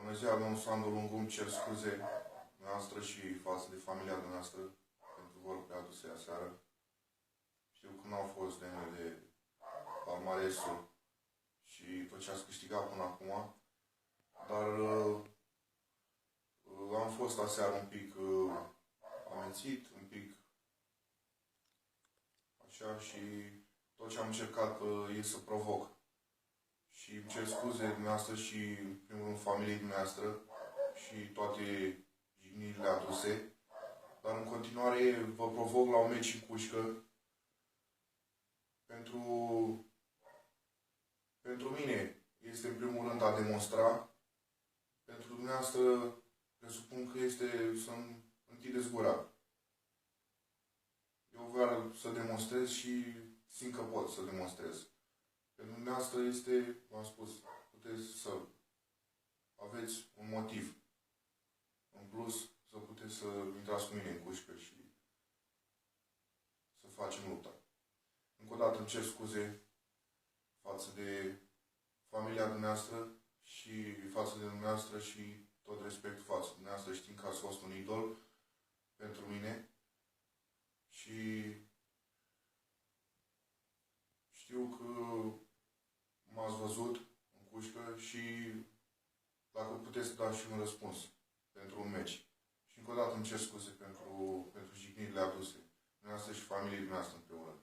Bună ziua, domnul Sandu Lungu, îmi cer scuze noastră și față de familia noastră pentru vorbele aduse aseară. Știu că nu au fost demne de palmaresul și tot ce ați câștigat până acum, dar am fost aseară un pic amețit, un pic așa și tot ce am încercat e să provoc. Și îmi cer scuze dumneavoastră și, în primul rând, familiei dumneavoastră și toate jignirile aduse, dar în continuare vă provoc la un meci în cușcă. Pentru mine este, în primul rând, a demonstra. Pentru dumneavoastră, presupun că este să-mi închideți gura. Eu vreau să demonstrez și simt că pot să demonstrez. Pentru dumneavoastră este, v-am spus, puteți să aveți un motiv. În plus, să puteți să intrați cu mine în cușcă și să facem lupta. Încă o dată îmi cer scuze față de familia dumneavoastră și față de dumneavoastră și tot respectul față de dumneavoastră, știind că ați fost un idol pentru mine și știu că m-ați văzut în cușcă și dacă puteți da și un răspuns pentru un meci. Și încă o dată îmi cer scuze pentru jignirile aduse. Dumneavoastră și familiei dumneavoastră împreună.